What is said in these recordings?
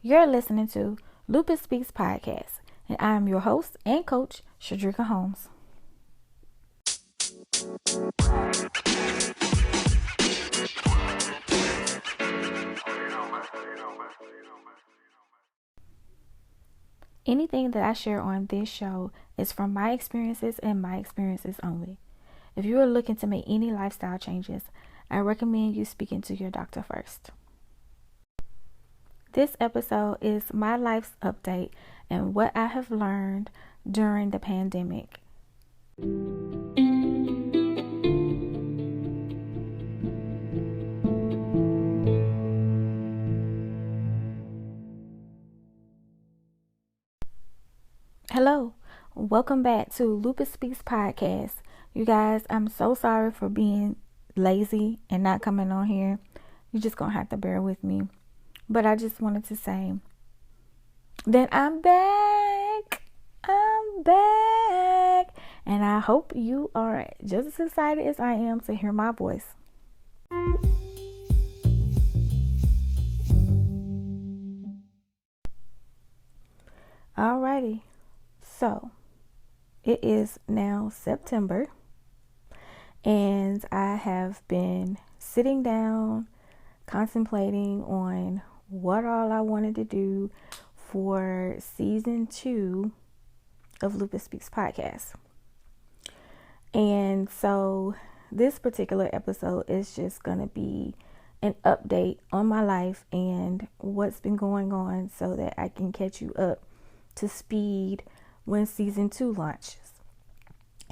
You're listening to Lupus Speaks Podcast, and I am your host and coach, Drica Holmes. Anything that I share on this show is from my experiences and my experiences only. If you are looking to make any lifestyle changes, I recommend you speaking to your doctor first. This episode is my life's update and what I have learned during the pandemic. Hello, welcome back to Lupus Speaks Podcast. You guys, I'm so sorry for being lazy and not coming on here. You're just gonna have to bear with me. But I just wanted to say that I'm back. And I hope you are just as excited as I am to hear my voice. Alrighty. So, it is now September. And I have been sitting down, contemplating on what all I wanted to do for season 2 of Lupus Speaks Podcast. And so this particular episode is just going to be an update on my life and what's been going on so that I can catch you up to speed when season 2 launches.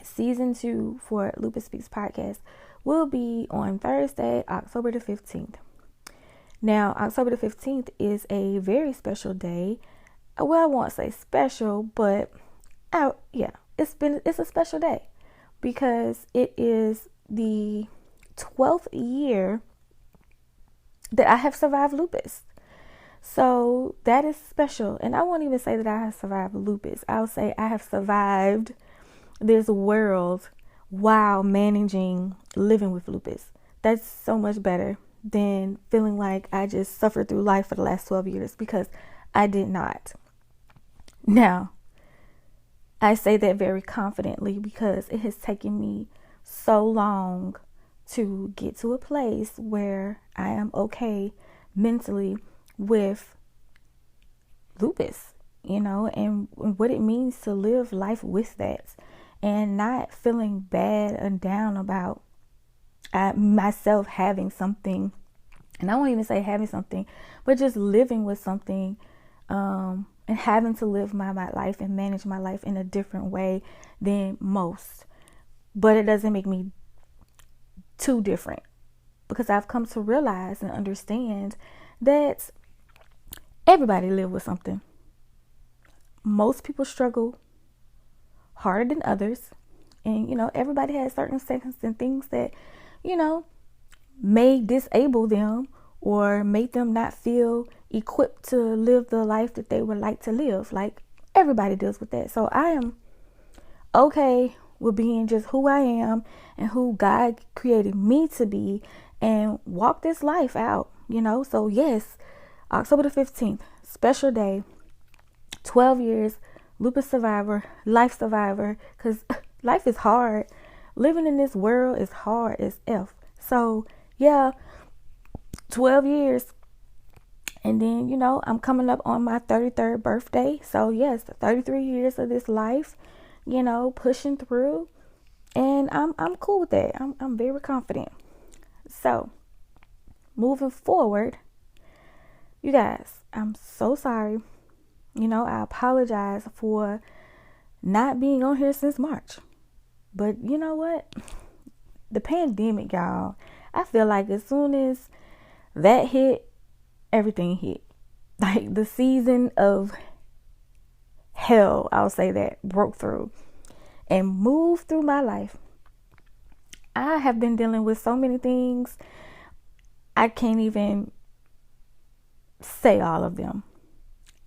Season 2 for Lupus Speaks Podcast will be on Thursday, October the 15th. Now, October the 15th is a very special day. Well, I won't say special, but it's a special day because it is the 12th year that I have survived lupus. So that is special. And I won't even say that I have survived lupus. I'll say I have survived this world while managing living with lupus. That's so much better than feeling like I just suffered through life for the last 12 years because I did not. Now, I say that very confidently because it has taken me so long to get to a place where I am okay mentally with lupus, and what it means to live life with that and not feeling bad and down about myself having something, and I won't even say having something, but just living with something, and having to live my life and manage my life in a different way than most. But it doesn't make me too different because I've come to realize and understand that everybody lives with something. Most people struggle harder than others, and everybody has certain seconds and things that may disable them or make them not feel equipped to live the life that they would like to live. Like, everybody deals with that. So I am okay with being just who I am and who God created me to be and walk this life out, So yes, October the 15th, special day, 12 years, lupus survivor, life survivor, because life is hard. Living in this world is hard as F. So yeah, 12 years. And then, I'm coming up on my 33rd birthday. So yes, 33 years of this life, pushing through. And I'm cool with that. I'm very confident. So moving forward, you guys, I'm so sorry. I apologize for not being on here since March. But you know what? The pandemic, y'all, I feel like as soon as that hit, everything hit. Like, the season of hell, I'll say that, broke through and moved through my life. I have been dealing with so many things. I can't even say all of them.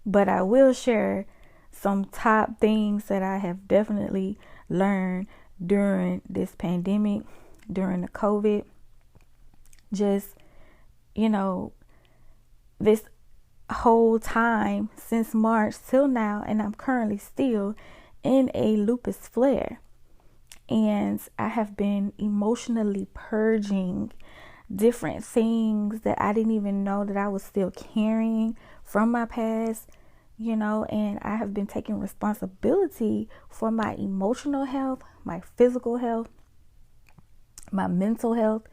But I will share some top things that I have definitely learned during this pandemic, during the COVID. Just, this whole time since March till now, and I'm currently still in a lupus flare. And I have been emotionally purging different things that I didn't even know that I was still carrying from my past, and I have been taking responsibility for my emotional health, my physical health, my mental health,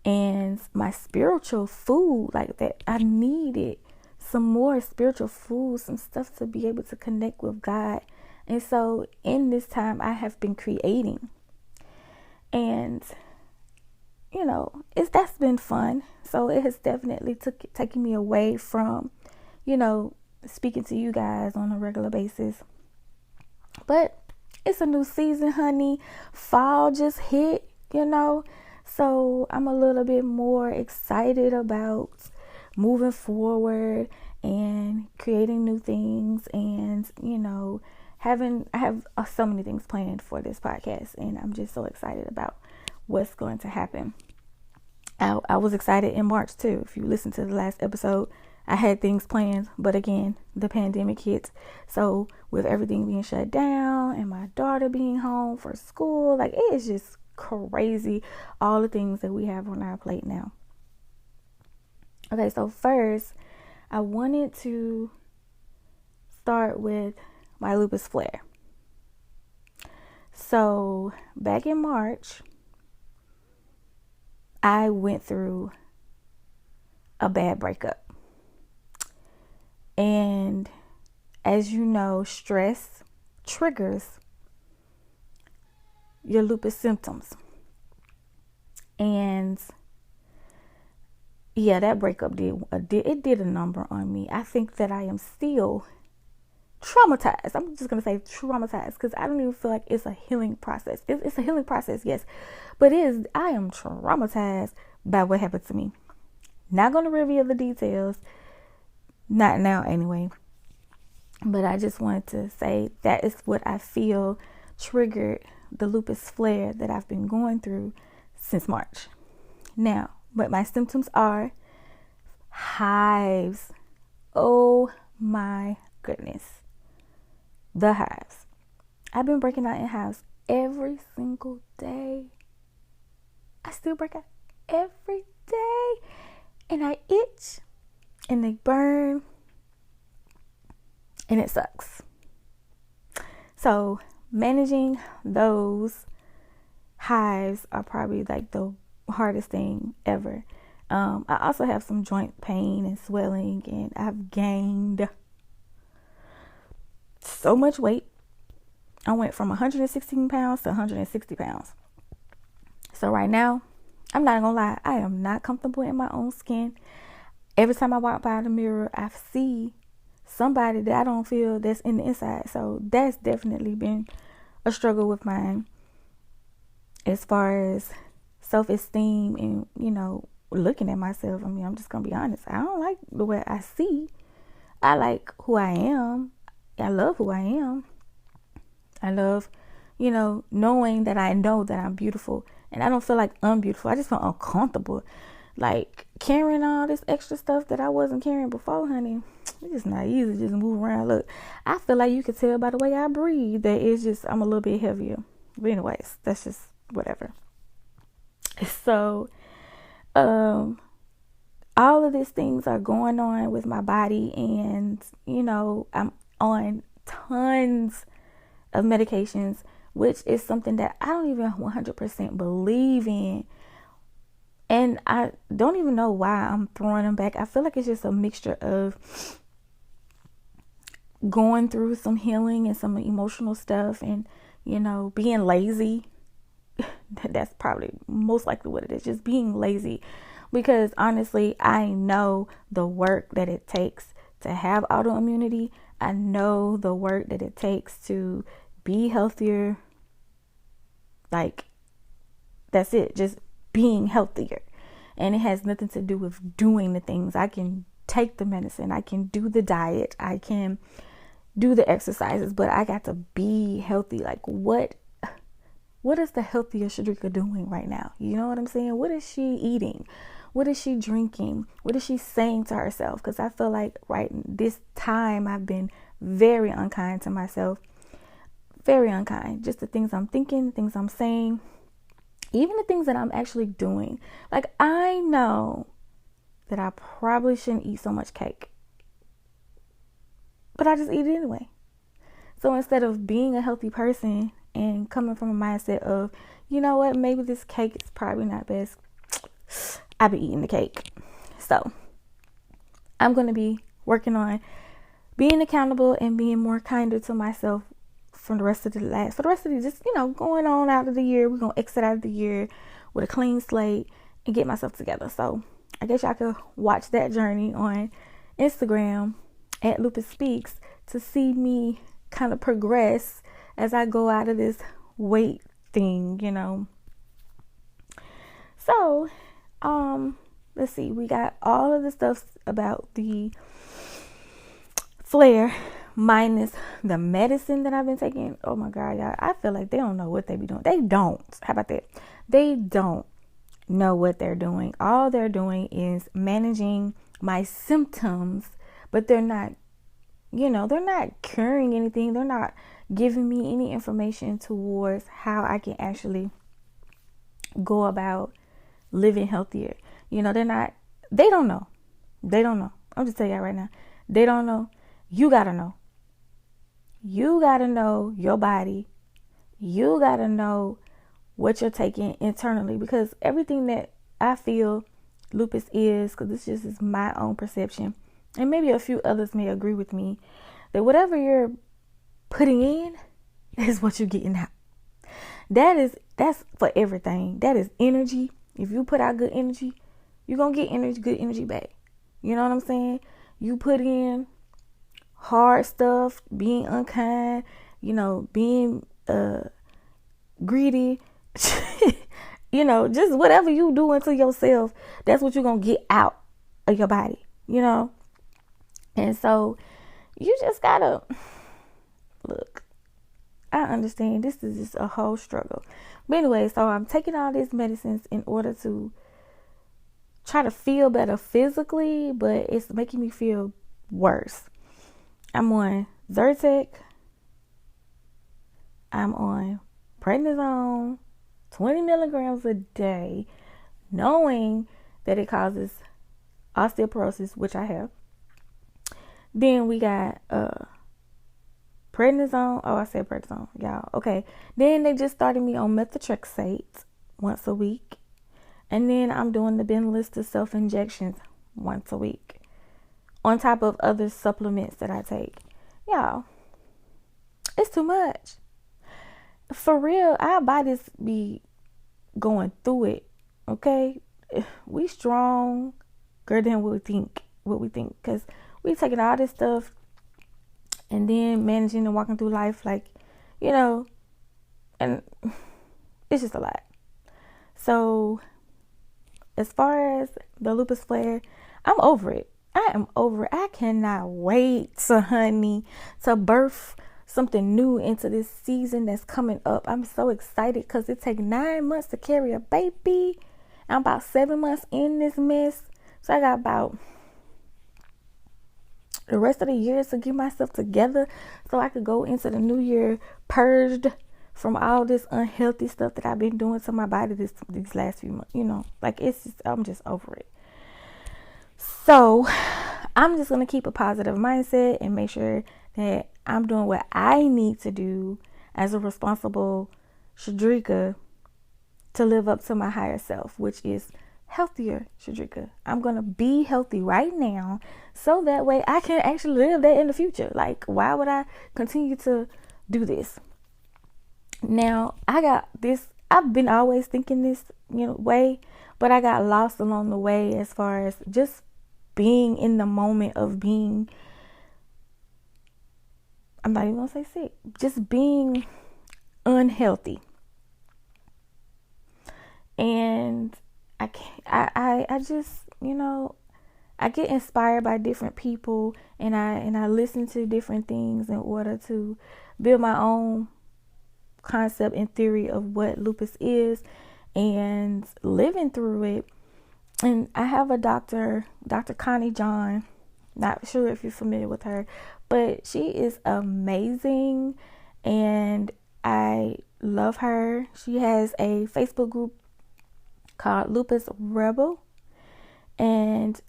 and my spiritual food. Like that, I needed some more spiritual food, some stuff to be able to connect with God. And so in this time, I have been creating, and that's been fun. So it has definitely taken me away from, speaking to you guys on a regular basis. But it's a new season, honey. Fall just hit, so I'm a little bit more excited about moving forward and creating new things, and I have so many things planned for this podcast, and I'm just so excited about what's going to happen. I was excited in March too. If you listen to the last episode, I had things planned, but again, the pandemic hit. So with everything being shut down and my daughter being home for school, like, it is just crazy, all the things that we have on our plate now. Okay, so first, I wanted to start with my lupus flare. So back in March, I went through a bad breakup. And as you know, stress triggers your lupus symptoms. And yeah, that breakup did a number on me. I think that I am still traumatized. I'm just going to say traumatized, because I don't even feel like it's a healing process. It's a healing process, yes. But I am traumatized by what happened to me. Not going to reveal the details. Not now anyway. But I just wanted to say that is what I feel triggered the lupus flare that I've been going through since March. Now, but my symptoms are hives. Oh my goodness. The hives. I've been breaking out in hives every single day. I still break out every day. And I itch. And they burn. And it sucks. So managing those hives are probably like the hardest thing ever. I also have some joint pain and swelling, and I've gained so much weight. I went from 116 pounds to 160 pounds. So right now, I'm not gonna lie, I am not comfortable in my own skin. Every time I walk by the mirror, I see somebody that I don't feel that's in the inside. So that's definitely been a struggle with mine as far as self-esteem and, looking at myself. I mean, I'm just going to be honest. I don't like the way I see. I like who I am. I love who I am. I love, knowing that I know that I'm beautiful. And I don't feel like I'm beautiful. I just feel uncomfortable. Like carrying all this extra stuff that I wasn't carrying before, honey. It's just not easy to just move around. Look, I feel like you can tell by the way I breathe that it's just, I'm a little bit heavier. But anyways, that's just whatever. So, all of these things are going on with my body, and, I'm on tons of medications, which is something that I don't even 100% believe in. And I don't even know why I'm throwing them back. I feel like it's just a mixture of going through some healing and some emotional stuff, and, being lazy. That's probably most likely what it is, just being lazy. Because honestly, I know the work that it takes to have autoimmunity. I know the work that it takes to be healthier. Like, that's it, just being healthier. And it has nothing to do with doing the things. I can take the medicine, I can do the diet, I can do the exercises, but I got to be healthy. Like, what is the healthiest Drica doing right now? You know what I'm saying? What is she eating? What is she drinking? What is she saying to herself? Because I feel like right this time I've been very unkind to myself. Very unkind. Just the things I'm thinking, the things I'm saying, even the things that I'm actually doing. Like, I know that I probably shouldn't eat so much cake, but I just eat it anyway. So instead of being a healthy person and coming from a mindset of, you know what, maybe this cake is probably not best, I be eating the cake. So I'm going to be working on being accountable and being more kinder to myself for the rest of the just, going on out of the year. We're going to exit out of the year with a clean slate and get myself together. So I guess y'all could watch that journey on Instagram at Lupus Speaks to see me kind of progress as I go out of this weight thing, So, let's see. We got all of the stuff about the flare minus the medicine that I've been taking. Oh my God, y'all. I feel like they don't know what they be doing. They don't. How about that? They don't know what they're doing. All they're doing is managing my symptoms, but they're not, they're not curing anything. They're not giving me any information towards how I can actually go about living healthier. They don't know. They don't know. I'm just telling y'all right now. They don't know. You gotta know. You gotta know your body. You gotta know what you're taking internally, because everything that I feel lupus is, because this just is my own perception, and maybe a few others may agree with me, that whatever you're putting in is what you're getting out. That's for everything. That is energy. If you put out good energy, you're gonna get good energy back. You know what I'm saying? You put in hard stuff, being unkind, being greedy, just whatever you do into yourself, that's what you're gonna get out of your body, And so you just gotta look. I understand this is just a whole struggle. But anyway, so I'm taking all these medicines in order to try to feel better physically, but it's making me feel worse. I'm on Zyrtec. I'm on prednisone, 20 milligrams a day, knowing that it causes osteoporosis, which I have. Then we got prednisone. Oh, I said prednisone, y'all. Okay. Then they just started me on methotrexate once a week. And then I'm doing the Benlysta self-injections once a week, on top of other supplements that I take. Y'all, it's too much. For real, our bodies be going through it, okay? We stronger than what we think, because we taking all this stuff and then managing and walking through life like, and it's just a lot. So as far as the Lupus Flair, I'm over it. I am over it. I cannot wait to birth something new into this season that's coming up. I'm so excited because it takes 9 months to carry a baby. I'm about 7 months in this mess. So I got about the rest of the year to get myself together so I could go into the new year purged from all this unhealthy stuff that I've been doing to my body these last few months. I'm just over it. So I'm just going to keep a positive mindset and make sure that I'm doing what I need to do as a responsible Drica to live up to my higher self, which is healthier Drica. I'm going to be healthy right now so that way I can actually live that in the future. Like, why would I continue to do this? Now, I got this. I've been always thinking this, way, but I got lost along the way as far as just being in the moment of being, I'm not even gonna say sick, just being unhealthy. And I just, I get inspired by different people, and I listen to different things in order to build my own concept and theory of what lupus is, and living through it. And I have a doctor, Dr. Connie John. Not sure if you're familiar with her, but she is amazing and I love her. She has a Facebook group called Lupus Rebel, and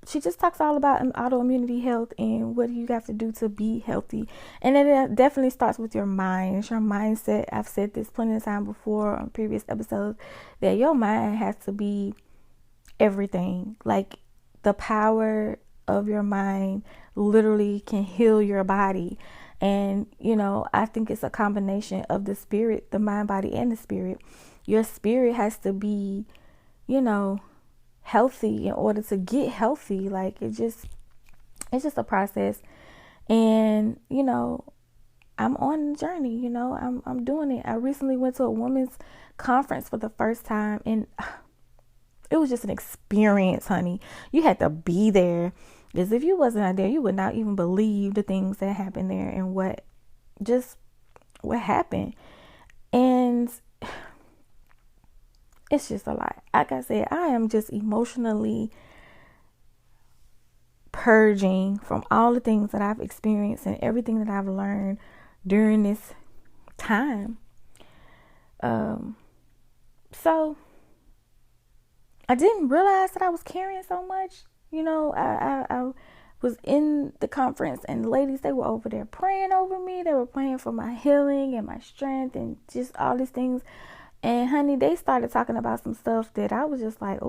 she just talks all about autoimmunity health and what you have to do to be healthy. And it definitely starts with your mind. It's your mindset. I've said this plenty of time before on previous episodes that your mind has to be everything. Like, the power of your mind literally can heal your body. And I think it's a combination of the spirit, the mind, body, and the spirit. Your spirit has to be healthy in order to get healthy. Like, it's just a process. And I'm on the journey. I'm doing it. I recently went to a women's conference for the first time, and it was just an experience, honey. You had to be there, because if you wasn't out there, you would not even believe the things that happened there and what happened. And it's just a lot. Like I said, I am just emotionally purging from all the things that I've experienced and everything that I've learned during this time. So I didn't realize that I was carrying so much. I was in the conference, and the ladies, they were over there praying over me. They were praying for my healing and my strength and just all these things. And honey, they started talking about some stuff that I was just like, they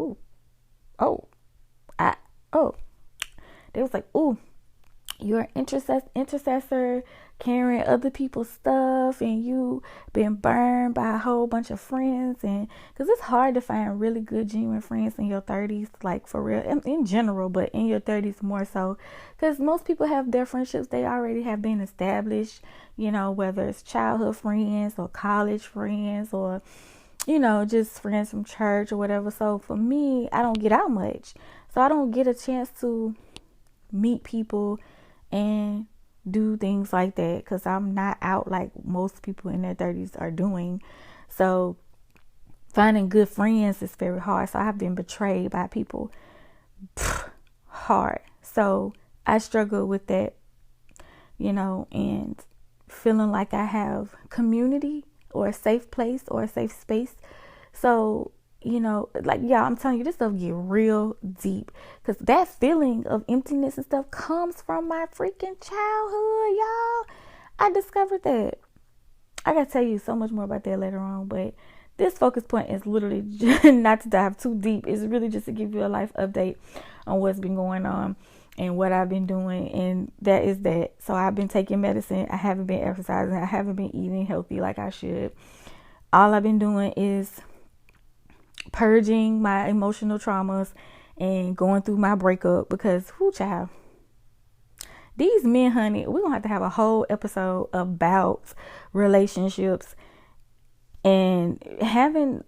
was like, oh, you're an intercessor carrying other people's stuff, and you been burned by a whole bunch of friends. And because it's hard to find really good, genuine friends in your 30s, like, for real, in general, but in your 30s more so, because most people have their friendships, they already have been established, whether it's childhood friends or college friends or just friends from church or whatever. So for me, I don't get out much, so I don't get a chance to meet people and do things like that, because I'm not out like most people in their 30s are doing. So finding good friends is very hard. So I have been betrayed by people hard. So I struggle with that, and feeling like I have community or a safe place or a safe space. So like, yeah, I'm telling you, this stuff get real deep, because that feeling of emptiness and stuff comes from my freaking childhood, y'all. I discovered that. I gotta tell you so much more about that later on, but this focus point is literally not to dive too deep. It's really just to give you a life update on what's been going on and what I've been doing, and that is that. So I've been taking medicine. I haven't been exercising. I haven't been eating healthy like I should. All I've been doing is purging my emotional traumas and going through my breakup, because child, these men, honey, we're gonna have to have a whole episode about relationships and having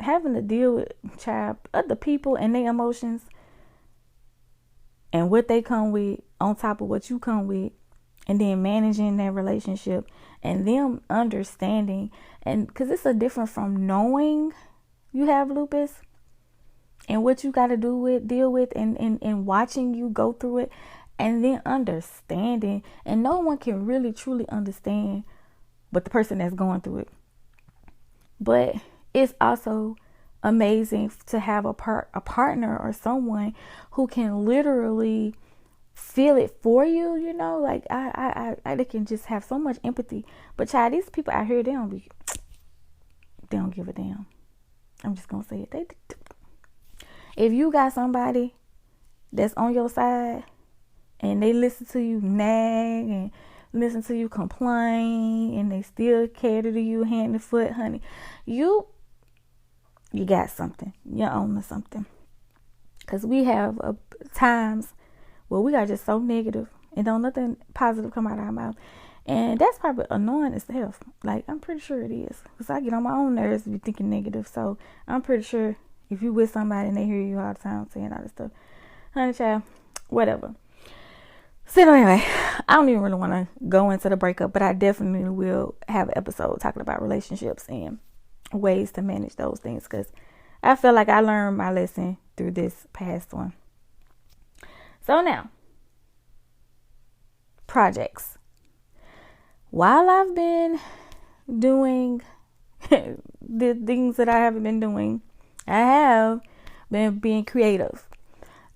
to deal with, child, other people and their emotions and what they come with on top of what you come with, and then managing that relationship and them understanding. And because it's a different from knowing you have lupus and what you got to deal with and watching you go through it, and then understanding. And no one can really truly understand but the person that's going through it. But it's also amazing to have a partner or someone who can literally feel it for you, like they can just have so much empathy. But child, these people out here, they don't give a damn. I'm just gonna say it. If you got somebody that's on your side and they listen to you nag and listen to you complain and they still cater to you hand and foot, honey, you got something. You're on to something. Because we have times where we are just so negative and don't nothing positive come out of our mouth. And that's probably annoying as hell. Like, I'm pretty sure it is. Because I get on my own nerves to be thinking negative. So I'm pretty sure if you with somebody and they hear you all the time saying all this stuff, honey child, whatever. So anyway, I don't even really want to go into the breakup, but I definitely will have an episode talking about relationships and ways to manage those things, because I feel like I learned my lesson through this past one. So now, projects. While I've been doing the things that I haven't been doing, I have been being creative.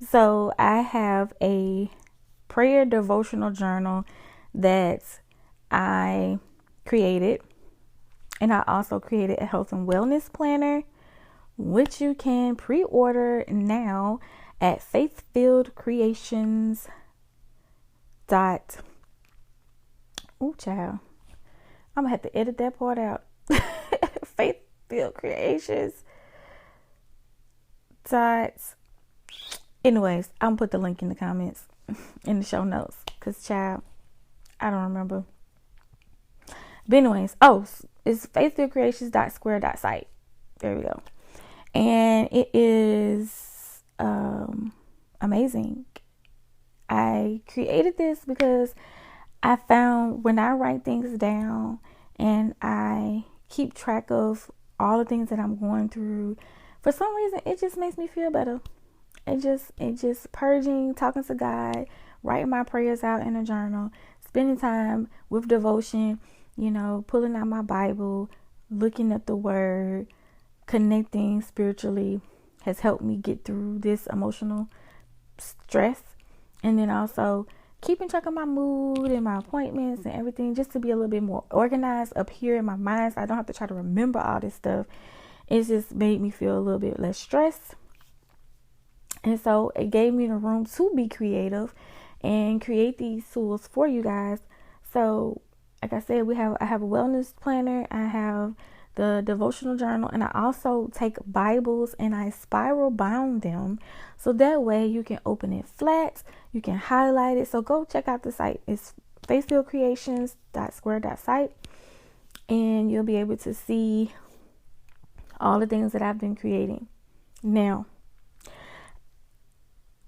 So I have a prayer devotional journal that I created. And I also created a health and wellness planner, which you can pre-order now at faithfilledcreations. Oh, child. I'm going to have to edit that part out. Faithfilled Creations. Anyways, I'm going to put the link in the comments, in the show notes. Because, child, I don't remember. But anyways, it's faithfilledcreations.square.site. There we go. And it is amazing. I created this because I found when I write things down and I keep track of all the things that I'm going through, for some reason, it just makes me feel better. It just purging, talking to God, writing my prayers out in a journal, spending time with devotion, pulling out my Bible, looking at the word, connecting spiritually has helped me get through this emotional stress. And then also keeping track of my mood and my appointments and everything, just to be a little bit more organized up here in my mind, so I don't have to try to remember all this stuff. It's just made me feel a little bit less stressed. And so it gave me the room to be creative and create these tools for you guys. So like I said, I have a wellness planner, I have the devotional journal, and I also take Bibles and I spiral bound them, so that way you can open it flat, you can highlight it. So go check out the site. It's faithfilledcreations.square.site, and you'll be able to see all the things that I've been creating. Now,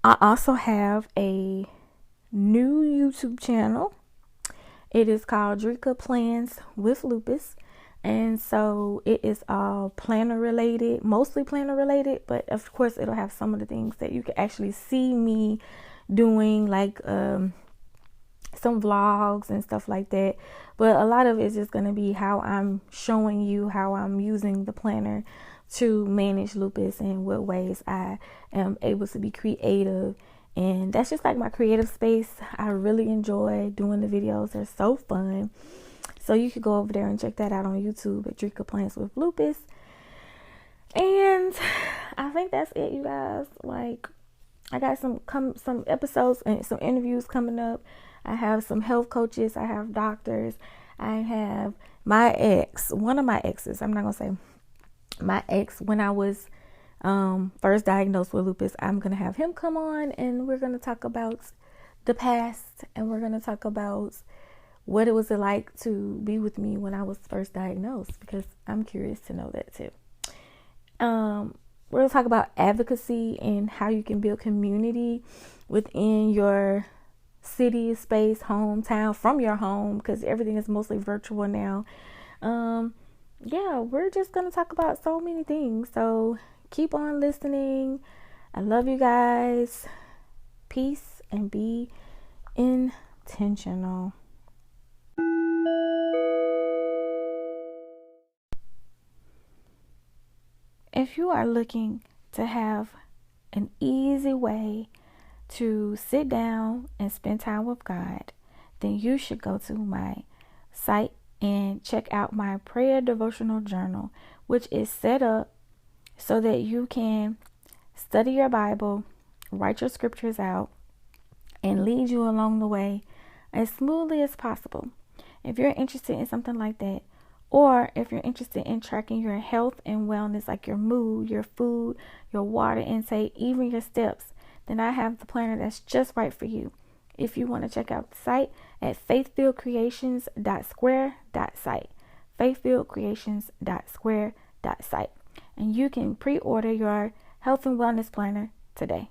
I also have a new YouTube channel. It is called Drica Plans with Lupus. And so it is all planner related, mostly planner related, but of course it'll have some of the things that you can actually see me doing, like some vlogs and stuff like that. But a lot of it's just going to be how I'm showing you how I'm using the planner to manage lupus and what ways I am able to be creative. And that's just like my creative space. I really enjoy doing the videos. They're so fun. So you could go over there and check that out on YouTube at Drica Plans with Lupus. And I think that's it, you guys. Like, I got some episodes and some interviews coming up. I have some health coaches. I have doctors. I have my ex, one of my exes. I'm not going to say my ex when I was first diagnosed with lupus. I'm going to have him come on, and we're going to talk about the past, and we're going to talk about what it was like to be with me when I was first diagnosed, because I'm curious to know that too. We're going to talk about advocacy and how you can build community within your city, space, hometown, from your home, because everything is mostly virtual now. We're just going to talk about so many things. So keep on listening. I love you guys. Peace, and be intentional. If you are looking to have an easy way to sit down and spend time with God, then you should go to my site and check out my prayer devotional journal, which is set up so that you can study your Bible, write your scriptures out, and lead you along the way as smoothly as possible. If you're interested in something like that, or if you're interested in tracking your health and wellness, like your mood, your food, your water intake, even your steps, then I have the planner that's just right for you. If you want to check out the site at faithfilledcreations.square.site, faithfilledcreations.square.site, and you can pre-order your health and wellness planner today.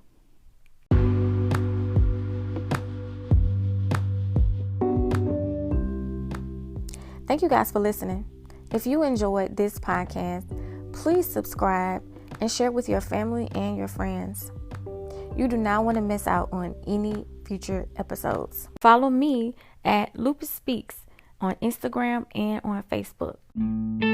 Thank you guys for listening. If you enjoyed this podcast, please subscribe and share with your family and your friends. You do not want to miss out on any future episodes. Follow me at Lupus Speaks on Instagram and on Facebook.